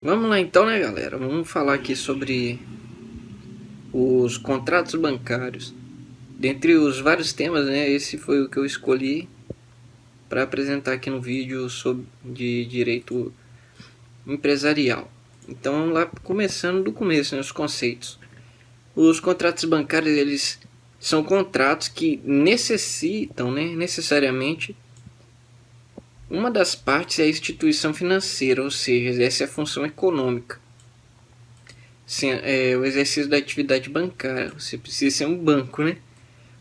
Vamos lá então, né, galera? Vamos falar aqui sobre os contratos bancários. Dentre os vários temas, né, esse foi o que eu escolhi para apresentar aqui no vídeo sobre de direito empresarial. Então vamos lá, começando do começo, né, os conceitos. Os contratos bancários, eles são contratos que necessitam, né, necessariamente uma das partes é a instituição financeira, ou seja, essa é a função econômica. O exercício da atividade bancária. Você precisa ser um banco, né?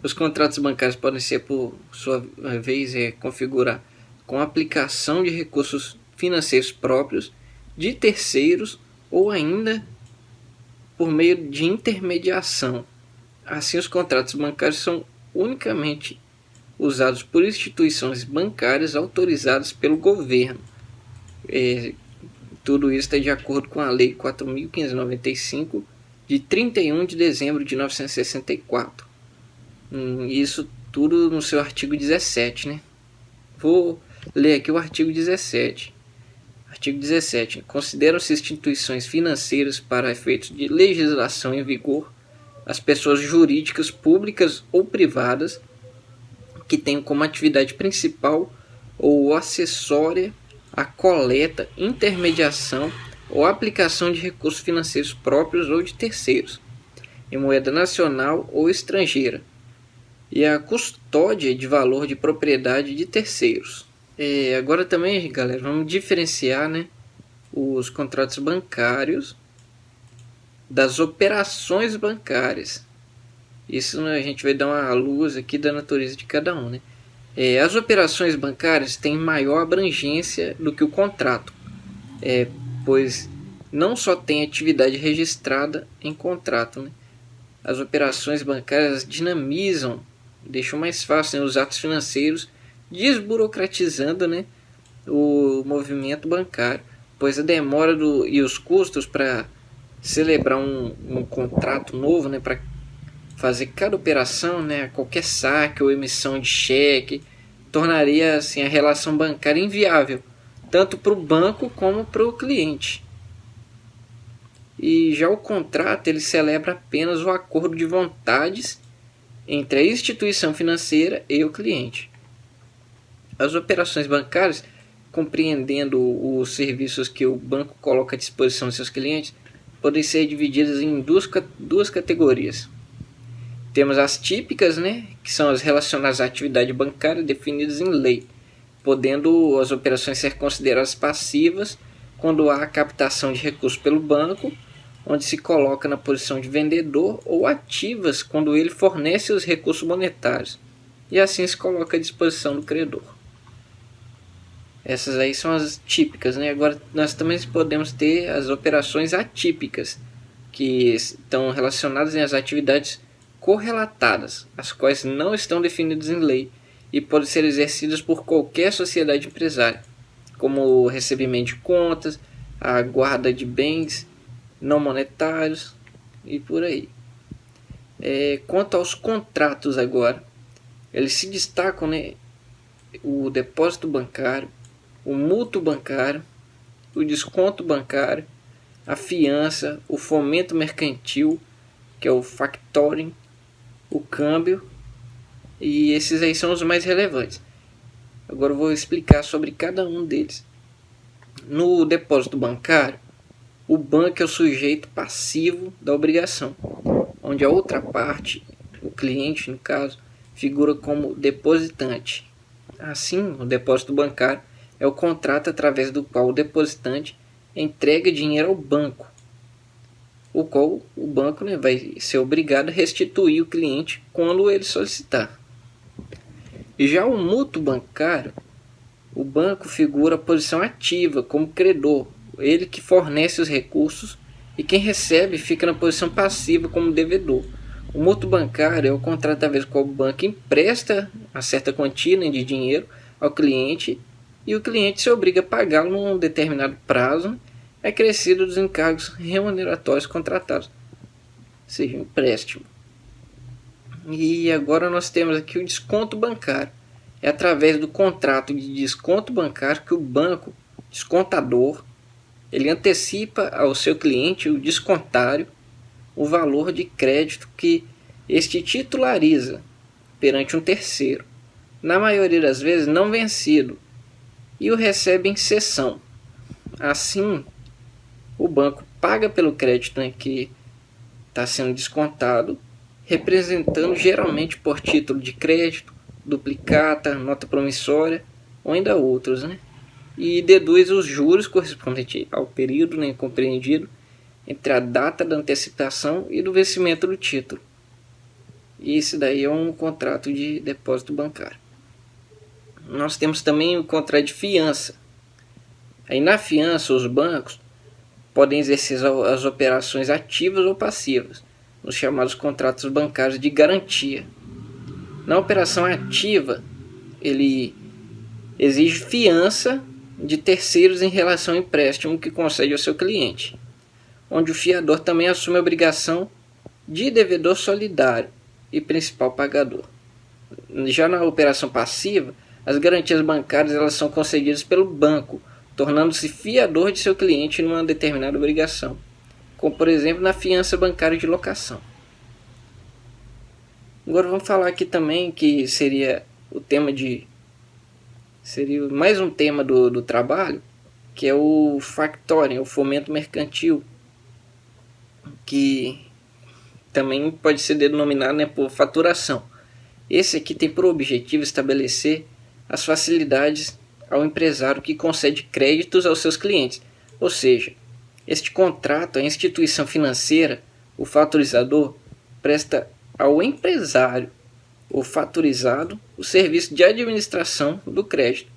Os contratos bancários podem ser, por sua vez, configurar com aplicação de recursos financeiros próprios, de terceiros ou ainda por meio de intermediação. Assim, os contratos bancários são unicamente usados por instituições bancárias autorizadas pelo governo. Tudo isso está de acordo com a Lei 4.595, de 31 de dezembro de 1964. Isso tudo no seu artigo 17, né? Vou ler aqui o artigo 17. Artigo 17. Consideram-se instituições financeiras para efeitos de legislação em vigor as pessoas jurídicas públicas ou privadas que tenham como atividade principal ou acessória a coleta, intermediação ou aplicação de recursos financeiros próprios ou de terceiros, em moeda nacional ou estrangeira, e a custódia de valor de propriedade de terceiros. Agora também, galera, vamos diferenciar, né, os contratos bancários das operações bancárias. Isso, né, a gente vai dar uma luz aqui da natureza de cada um, né? As operações bancárias têm maior abrangência do que o contrato, pois não só tem atividade registrada em contrato, né? As operações bancárias dinamizam, deixam mais fácil, né, os atos financeiros, desburocratizando, né, o movimento bancário, pois a demora e os custos para celebrar um contrato novo, né, para fazer cada operação, né, qualquer saque ou emissão de cheque, tornaria assim, a relação bancária inviável, tanto para o banco como para o cliente. E já o contrato ele celebra apenas o acordo de vontades entre a instituição financeira e o cliente. As operações bancárias, compreendendo os serviços que o banco coloca à disposição de seus clientes, podem ser divididas em duas categorias. Temos as típicas, né, que são as relacionadas à atividade bancária definidas em lei, podendo as operações ser consideradas passivas quando há captação de recursos pelo banco, onde se coloca na posição de vendedor, ou ativas quando ele fornece os recursos monetários e assim se coloca à disposição do credor. Essas aí são as típicas, né? Agora nós também podemos ter as operações atípicas, que estão relacionadas às atividades correlatadas, as quais não estão definidas em lei e podem ser exercidas por qualquer sociedade empresária, como o recebimento de contas, a guarda de bens não monetários e por aí. Quanto aos contratos agora, eles se destacam, né, o depósito bancário, o mútuo bancário, o desconto bancário, a fiança, o fomento mercantil, que é o factoring, o câmbio, e esses aí são os mais relevantes. Agora eu vou explicar sobre cada um deles. No depósito bancário, o banco é o sujeito passivo da obrigação, onde a outra parte, o cliente no caso, figura como depositante. Assim, o depósito bancário é o contrato através do qual o depositante entrega dinheiro ao banco, o qual o banco, né, vai ser obrigado a restituir o cliente quando ele solicitar. E já o mútuo bancário, o banco figura a posição ativa como credor, ele que fornece os recursos, e quem recebe fica na posição passiva como devedor. O mútuo bancário é o contrato através do qual o banco empresta a certa quantia, né, de dinheiro ao cliente, e o cliente se obriga a pagá-lo num determinado prazo, acrescido dos encargos remuneratórios contratados, ou seja, empréstimo. E agora nós temos aqui o desconto bancário. É através do contrato de desconto bancário que o banco descontador ele antecipa ao seu cliente, o descontário, o valor de crédito que este titulariza perante um terceiro, na maioria das vezes não vencido, e o recebe em cessão. Assim, o banco paga pelo crédito, né, que está sendo descontado, representando geralmente por título de crédito, duplicata, nota promissória ou ainda outros, né? E deduz os juros correspondentes ao período, né, compreendido entre a data da antecipação e do vencimento do título. E esse daí é um contrato de depósito bancário. Nós temos também o contrato de fiança. Aí na fiança os bancos podem exercer as operações ativas ou passivas, nos chamados contratos bancários de garantia. Na operação ativa, ele exige fiança de terceiros em relação ao empréstimo que concede ao seu cliente, onde o fiador também assume a obrigação de devedor solidário e principal pagador. Já na operação passiva, as garantias bancárias elas são concedidas pelo banco, tornando-se fiador de seu cliente numa determinada obrigação, como por exemplo na fiança bancária de locação. Agora vamos falar aqui também que seria mais um tema do trabalho, que é o factoring, o fomento mercantil, que também pode ser denominado, né, por faturação. Esse aqui tem por objetivo estabelecer as facilidades ao empresário que concede créditos aos seus clientes. Ou seja, este contrato, a instituição financeira, o fatorizador, presta ao empresário, o fatorizado, o serviço de administração do crédito,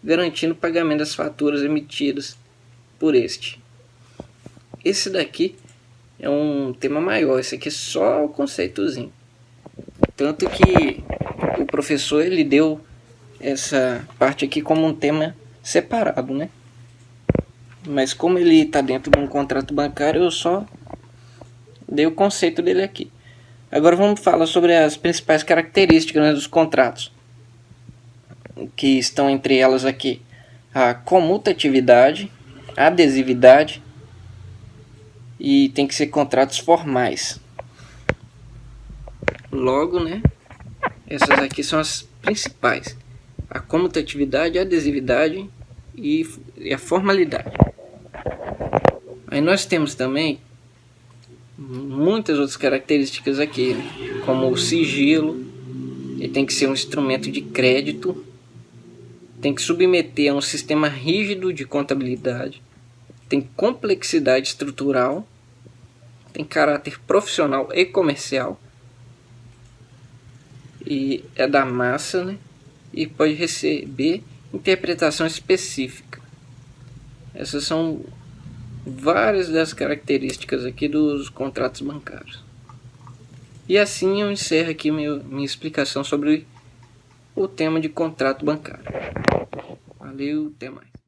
garantindo o pagamento das faturas emitidas por este. Esse daqui é um tema maior, esse aqui é só o conceitozinho. Tanto que o professor ele deu essa parte aqui como um tema separado, né? Mas como ele está dentro de um contrato bancário, eu só dei o conceito dele aqui. Agora vamos falar sobre as principais características, né, dos contratos, que estão entre elas aqui: a comutatividade, a adesividade, e tem que ser contratos formais. Logo, né, essas aqui são as principais: a comutatividade, a adesividade e a formalidade. Aí nós temos também muitas outras características aqui, né? Como o sigilo, ele tem que ser um instrumento de crédito, tem que submeter a um sistema rígido de contabilidade, tem complexidade estrutural, tem caráter profissional e comercial, e é da massa, né? E pode receber interpretação específica. Essas são várias das características aqui dos contratos bancários. E assim eu encerro aqui minha explicação sobre o tema de contrato bancário. Valeu, até mais.